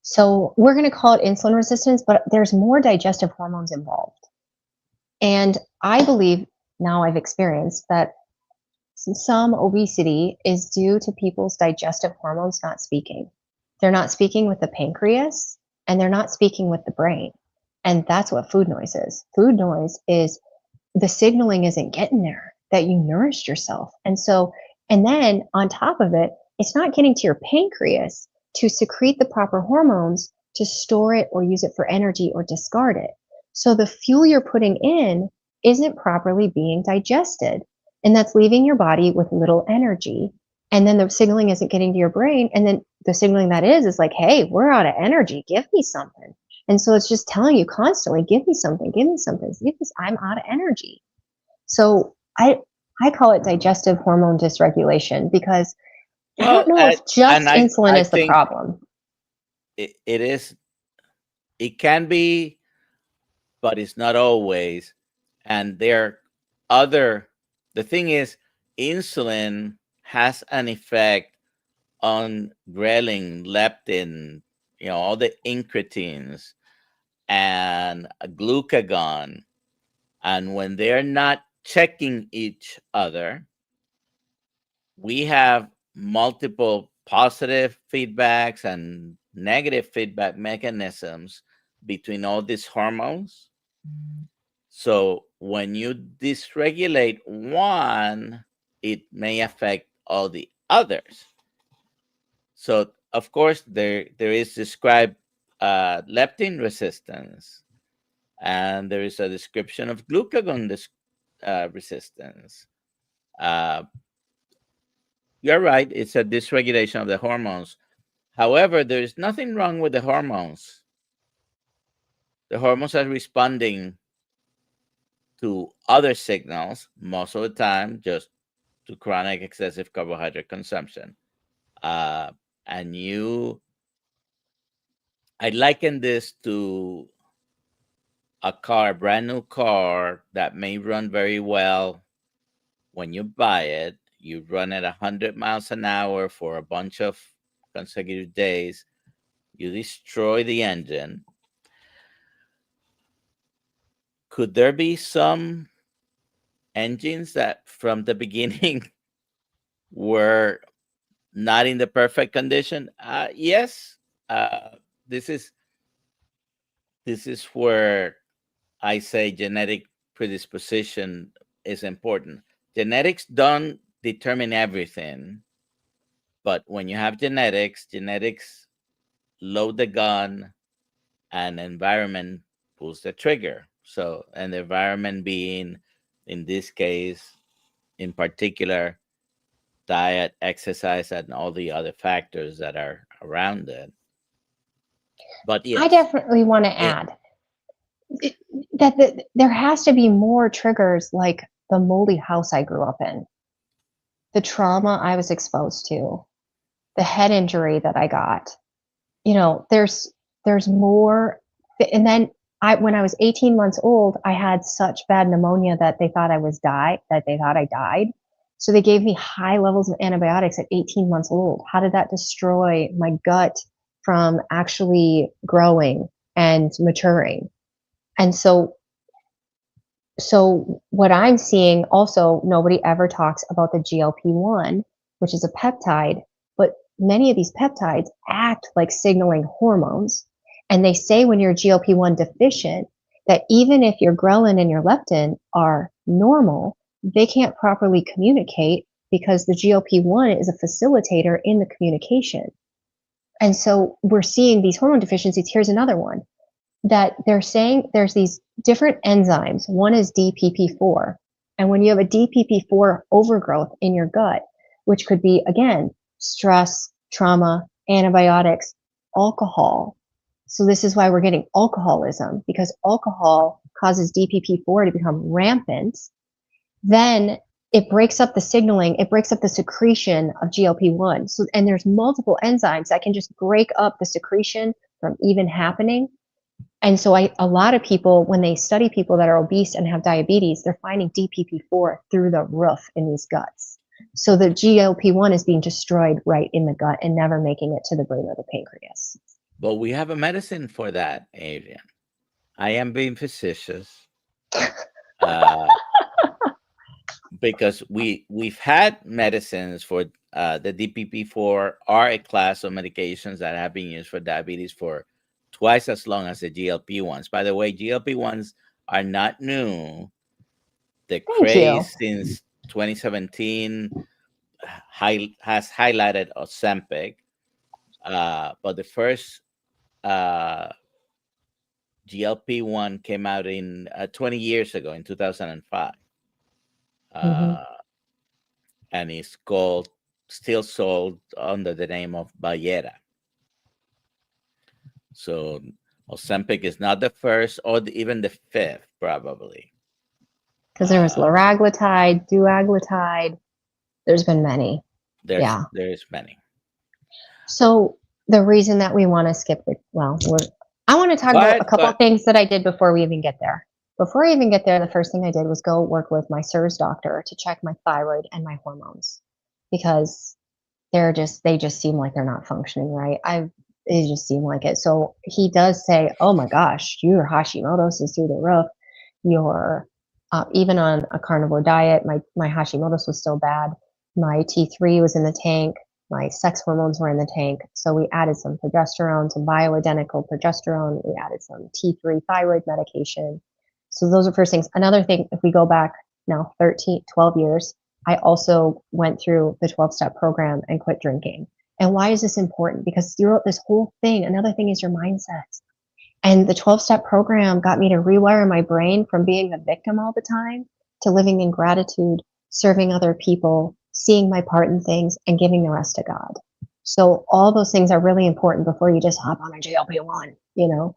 so we're going to call it insulin resistance, but there's more digestive hormones involved. And I believe now I've experienced that some obesity is due to people's digestive hormones not speaking. They're not speaking with the pancreas and they're not speaking with the brain. And that's what food noise is. Food noise is the signaling isn't getting there that you nourished yourself. And then on top of it, it's not getting to your pancreas to secrete the proper hormones to store it or use it for energy or discard it. So the fuel you're putting in isn't properly being digested. And that's leaving your body with little energy. And then the signaling isn't getting to your brain. And then the signaling that is like, hey, we're out of energy. Give me something. And so it's just telling you constantly, give me something, give me something. I'm out of energy. So I call it digestive hormone dysregulation because I don't Well, know if and just insulin I is the think problem. it is, it can be, but it's not always. And there are other, the thing is, insulin has an effect on ghrelin, leptin, all the incretins and glucagon. And when they're not checking each other, we have multiple positive feedbacks and negative feedback mechanisms between all these hormones. So when you dysregulate one, it may affect all the others. So of course there is described leptin resistance, and there is a description of glucagon resistance. Uh, you're right; it's a dysregulation of the hormones. However, there is nothing wrong with the hormones. The hormones are responding to other signals most of the time, just to chronic excessive carbohydrate consumption. Uh, and I liken this to a brand new car that may run very well when you buy it. You run at 100 miles an hour for a bunch of consecutive days. You destroy the engine. Could there be some engines that from the beginning were not in the perfect condition? Yes. Uh, this is this is where I say genetic predisposition is important. Genetics don't determine everything, but when you have genetics load the gun and environment pulls the trigger. So, and the environment being, in this case, in particular, diet, exercise, and all the other factors that are around it. But I yes, definitely want to it, add that there has to be more triggers like the moldy house I grew up in, the trauma I was exposed to, the head injury that I got. There's more. And then when I was 18 months old, I had such bad pneumonia that they thought I died. So they gave me high levels of antibiotics at 18 months old. How did that destroy my gut from actually growing and maturing? And so what I'm seeing also, nobody ever talks about the GLP-1, which is a peptide, but many of these peptides act like signaling hormones. And they say when you're GLP-1 deficient, that even if your ghrelin and your leptin are normal, they can't properly communicate because the GLP-1 is a facilitator in the communication. And so we're seeing these hormone deficiencies. Here's another one that they're saying there's these different enzymes. One is DPP4. And when you have a DPP4 overgrowth in your gut, which could be, again, stress, trauma, antibiotics, alcohol. So this is why we're getting alcoholism, because alcohol causes DPP4 to become rampant. Then it breaks up the signaling, it breaks up the secretion of GLP-1. So, and there's multiple enzymes that can just break up the secretion from even happening. And so a lot of people, when they study people that are obese and have diabetes, they're finding DPP4 through the roof in these guts. So the GLP-1 is being destroyed right in the gut and never making it to the brain or the pancreas. but we have a medicine for that, Adrian. I am being facetious. Uh, because we've had medicines for the DPP4 are a class of medications that have been used for diabetes for twice as long as the GLP-1s. By the way, GLP-1s are not new. The Thank you. craze since 2017 has highlighted Ozempic, but the first GLP-1 came out in 20 years ago in 2005. Mm-hmm. Uh, and it's called still sold under the name of Bayera. So Ozempic is not the first or even the fifth, probably. Because there was Uh, liraglutide, duaglutide. There's been many. Yeah. there's many. So the reason that we want to skip I want to talk Go about a ahead. Go couple ahead. of things that I did before we even get there. Before I even get there, the first thing I did was go work with my SIRS doctor to check my thyroid and my hormones, because they just seem like they're not functioning right. They just seem like it. So he does say, "Oh my gosh, your Hashimoto's is through the roof. Your even on a carnivore diet, my Hashimoto's was still bad. My T3 was in the tank. My sex hormones were in the tank. So we added some progesterone, some bioidentical progesterone. We added some T3 thyroid medication. So those are first things. Another thing, if we go back now 13, 12 years, I also went through the 12-step program and quit drinking. And why is this important? Because throughout this whole thing, another thing is your mindset. And the 12-step program got me to rewire my brain from being the victim all the time to living in gratitude, serving other people, seeing my part in things, and giving the rest to God. So all those things are really important before you just hop on a GLP-1, you know?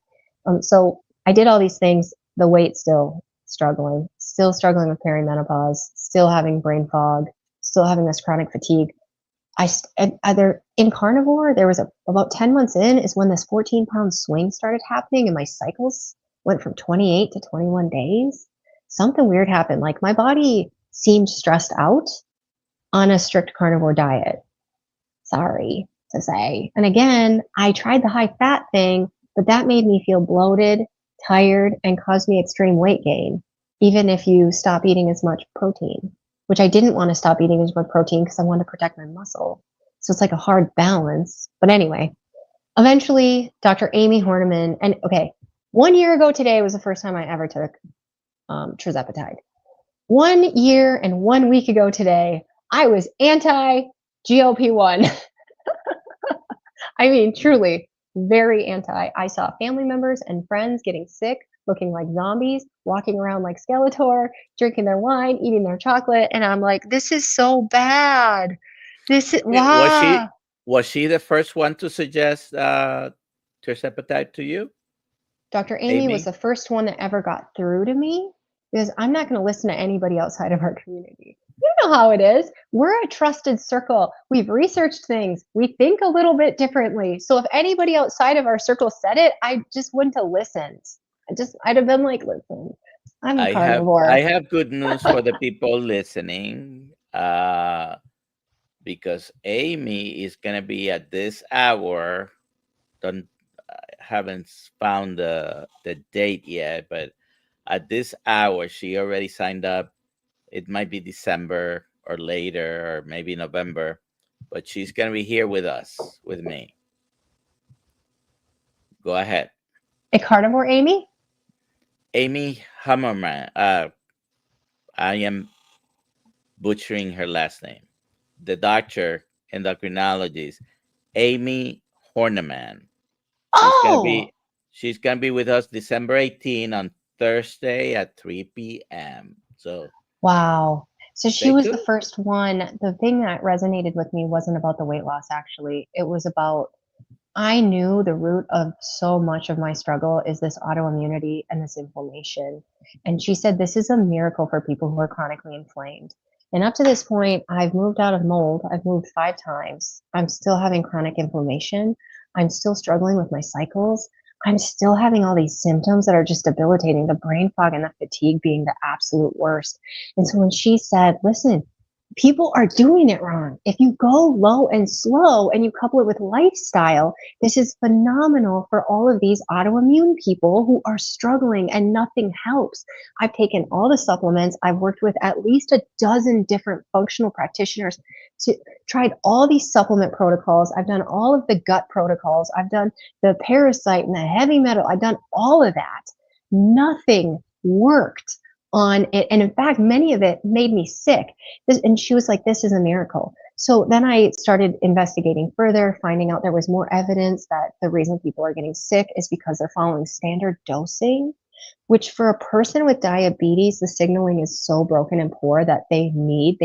So I did all these things, the weight still struggling with perimenopause, still having brain fog, still having this chronic fatigue. Either in carnivore, there was about 10 months in is when this 14-pound swing started happening and my cycles went from 28 to 21 days. Something weird happened. Like my body seemed stressed out on a strict carnivore diet. Sorry to say. And again, I tried the high fat thing, but that made me feel bloated, tired, and caused me extreme weight gain, even if you stop eating as much protein, which I didn't want to stop eating as much protein because I wanted to protect my muscle. So it's like a hard balance. But anyway, eventually, Dr. Amy Horniman, and okay, 1 year ago today was the first time I ever took tirzepatide. 1 year and 1 week ago today, I was anti GLP-1. I mean, truly, very anti. I saw family members and friends getting sick, looking like zombies, walking around like Skeletor, drinking their wine, eating their chocolate, and I'm like, this is so bad. This is Was wow. she the first one to suggest tirzepatide to you, Dr. Amy was Amy? the first one that ever got through to me because I'm not going to listen to anybody outside of our community. You know how it is. We're a trusted circle. We've researched things. We think a little bit differently. So if anybody outside of our circle said it, I just wouldn't have listened. I'd have been like, listen, I'm a I carnivore. have good news for the people listening. Because Amy is gonna be at this hour. Don't haven't found the date yet, but at this hour she already signed up. It might be December or later, or maybe November, but she's gonna be here with us, with me. Go ahead, A carnivore, Amy? Amy Hammerman. I am butchering her last name. The doctor, endocrinologist, Amy Horneman. She's gonna Oh, be she's gonna be with us December 18 on Thursday at 3 p.m. So wow. So she stay was the tuned. first one. The thing that resonated with me wasn't about the weight loss, actually. It was about I knew the root of so much of my struggle is this autoimmunity and this inflammation. And she said, this is a miracle for people who are chronically inflamed. And up to this point, I've moved out of mold. I've moved 5 times. I'm still having chronic inflammation. I'm still struggling with my cycles. I'm still having all these symptoms that are just debilitating, the brain fog and the fatigue being the absolute worst. And so when she said, listen, people are doing it wrong. If you go low and slow and you couple it with lifestyle, this is phenomenal for all of these autoimmune people who are struggling and nothing helps. I've taken all the supplements. I've worked with at least a dozen different functional practitioners to tried all these supplement protocols. I've done all of the gut protocols. I've done the parasite and the heavy metal. I've done all of that. Nothing worked on it. And in fact, many of it made me sick. And she was like, this is a miracle. So then I started investigating further, finding out there was more evidence that the reason people are getting sick is because they're following standard dosing, which for a person with diabetes, the signaling is so broken and poor that they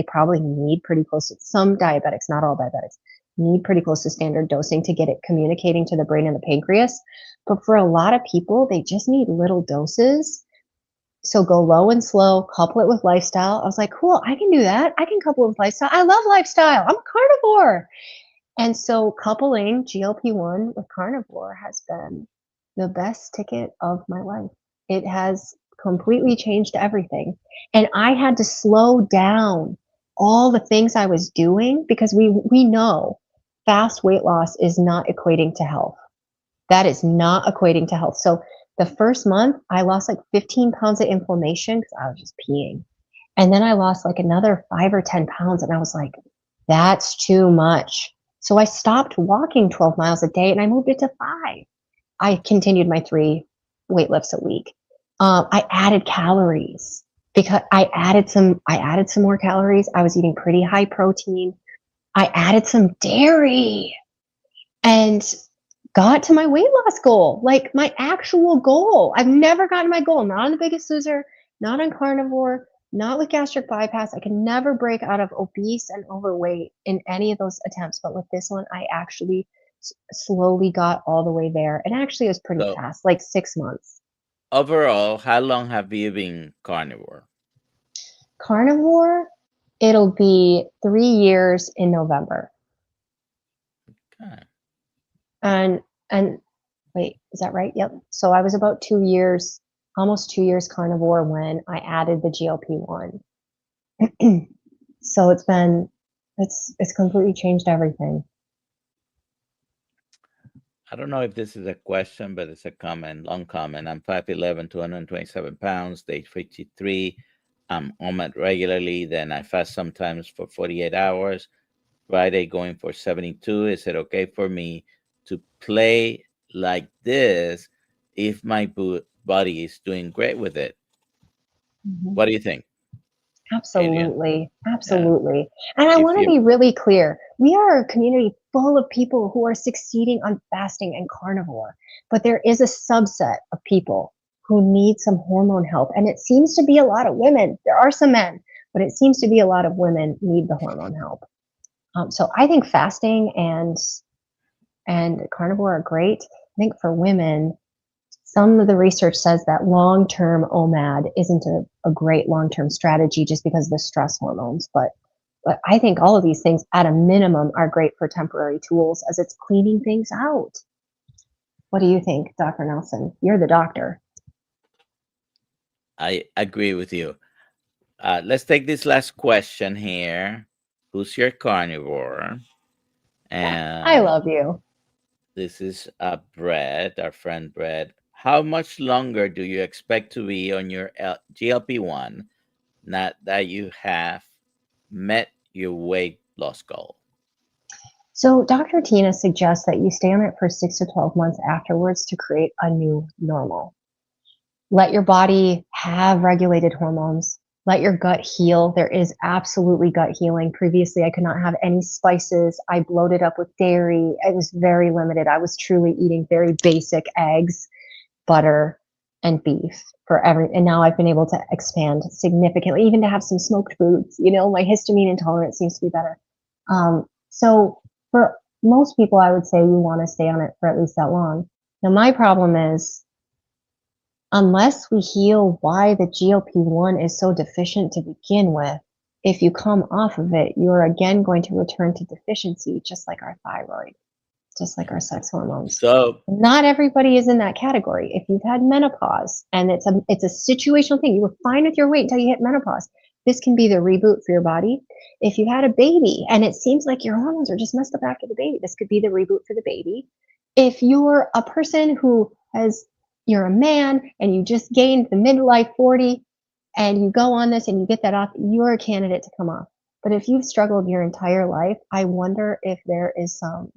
probably need pretty close to some diabetics, not all diabetics, need pretty close to standard dosing to get it communicating to the brain and the pancreas. But for a lot of people, they just need little doses. So go low and slow, couple it with lifestyle. I was like, cool, I can do that. I can couple it with lifestyle. I love lifestyle. I'm a carnivore. And so coupling GLP-1 with carnivore has been the best ticket of my life. It has completely changed everything. And I had to slow down all the things I was doing, because we know fast weight loss is not equating to health. That is not equating to health. So the first month, I lost like 15 pounds of inflammation because I was just peeing. And then I lost like another 5 or 10 pounds. And I was like, that's too much. So I stopped walking 12 miles a day and I moved it to 5. I continued my 3 weight lifts a week. I added calories because I added some more calories. I was eating pretty high protein. I added some dairy and got to my weight loss goal, like my actual goal. I've never gotten my goal, not on The Biggest Loser, not on carnivore, not with gastric bypass. I can never break out of obese and overweight in any of those attempts. But with this one, I actually slowly got all the way there. And actually, it was pretty So fast, like 6 months. overall, how long have you been carnivore? Carnivore, it'll be 3 years in November. Okay. And wait, is that right? Yep. So I was about 2 years, almost 2 years carnivore when I added the GLP-1. So it's completely changed everything. I don't know if this is a question, but it's a comment, long comment. I'm 5'11", 227 pounds, day 53. I'm OMAD regularly. Then I fast sometimes for 48 hours. Friday going for 72. Is it okay for me to play like this if my body is doing great with it? Mhm. What do you think, Adrian? Absolutely. Yeah. Absolutely. And I If want to you be really clear. We are a community full of people who are succeeding on fasting and carnivore, but there is a subset of people who need some hormone help. And it seems to be a lot of women. There are some men, but it seems to be a lot of women need the hormone help. So I think fasting and carnivore are great. I think for women, some of the research says that long-term OMAD isn't a great long-term strategy just because of the stress hormones. But I think all of these things at a minimum are great for temporary tools as it's cleaning things out. What do you think, Dr. Nelson? You're the doctor. I agree with you. Let's take this last question here. Who's your carnivore? I And love you. this is Brett, our friend Brett. How much longer do you expect to be on your GLP-1 now that you have met your weight loss goal? So Dr. Tina suggests that you stay on it for 6 to 12 months afterwards to create a new normal. Let your body have regulated hormones. Let your gut heal. There is absolutely gut healing. Previously, I could not have any spices. I bloated up with dairy. It was very limited. I was truly eating very basic eggs, butter, and beef and now I've been able to expand significantly, even to have some smoked foods. My histamine intolerance seems to be better. So for most people, I would say you want to stay on it for at least that long. Now, my problem is, unless we heal why the GLP-1 is so deficient to begin with, if you come off of it, you're again going to return to deficiency, just like our thyroid, just like our sex hormones. So, Not everybody is in that category. If you've had menopause and it's a situational thing, you were fine with your weight until you hit menopause. This can be the reboot for your body. If you had a baby and it seems like your hormones are just messed up after the baby, this could be the reboot for the baby. If you're a person you're a man and you just gained the midlife 40 and you go on this and you get that off, you're a candidate to come off. But if you've struggled your entire life, I wonder if there's some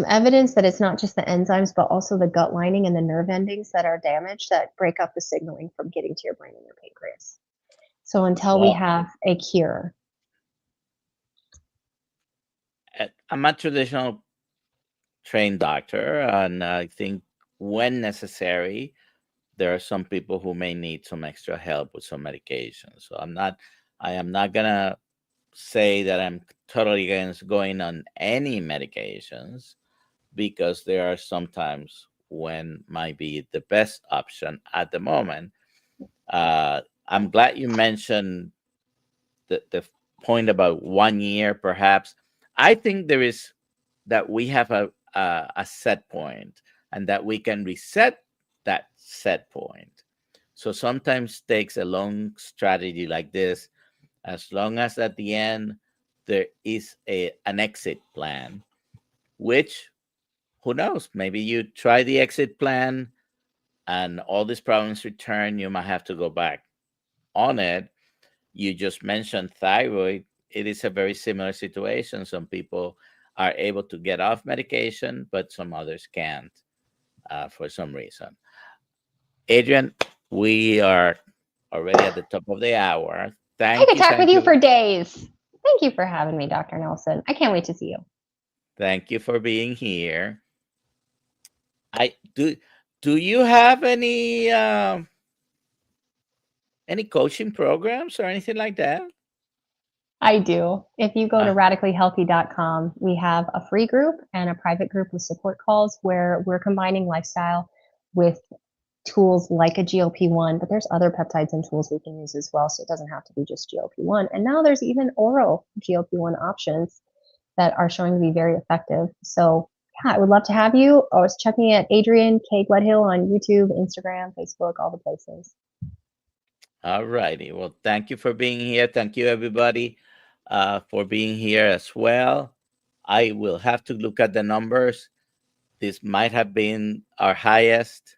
evidence that it's not just the enzymes, but also the gut lining and the nerve endings that are damaged that break up the signaling from getting to your brain and your pancreas. So until we well, have a cure. I'm a traditional trained doctor, and I think when necessary, there are some people who may need some extra help with some medication. So I am not gonna say that I'm totally against going on any medications, because there are sometimes when might be the best option at the moment. I'm glad you mentioned the point about 1 year, perhaps. I think there is that we have a set point and that we can reset that set point. So sometimes takes a long strategy like this as long as at the end there is an exit plan, which, who knows, maybe you try the exit plan and all these problems return, you might have to go back on it. You just mentioned thyroid. It is a very similar situation. Some people are able to get off medication, but some others can't for some reason. Adrian, we are already at the top of the hour. I could talk with Thank you you, for days. Thank you for having me, Dr. Nelson. I can't wait to see you. thank you for being here. I do. Do you have any coaching programs or anything like that? I do. If you go to Uh, radicallyhealthy.com, we have a free group and a private group with support calls where we're combining lifestyle with tools like a GLP-1, but there's other peptides and tools we can use as well. So it doesn't have to be just GLP-1. And now there's even oral GLP-1 options that are showing to be very effective. So yeah, I would love to have you. I was checking at Adrian K. Gledhill on YouTube, Instagram, Facebook, all the places. all righty. Well, thank you for being here. Thank you, everybody, for being here as well. I will have to look at the numbers. This might have been our highest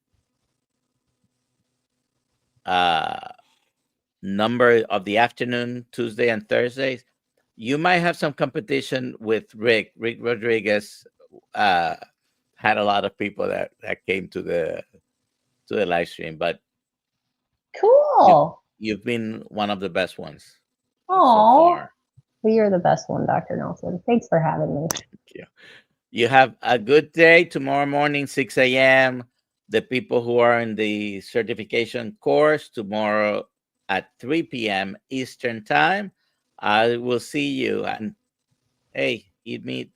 uh, number of the afternoon, Tuesday and Thursdays. You might have some competition with Rick. Rick Rodriguez uh, had a lot of people that came to the live stream, but you Cool. you've been one of the best ones so Oh, far. well, you're the best one, Dr. Nelson. Thanks for having me. Thank you. You have a good day. Tomorrow morning, 6 a.m. The people who are in the certification course tomorrow at 3 p.m. Eastern time. I will see you. And hey, eat meat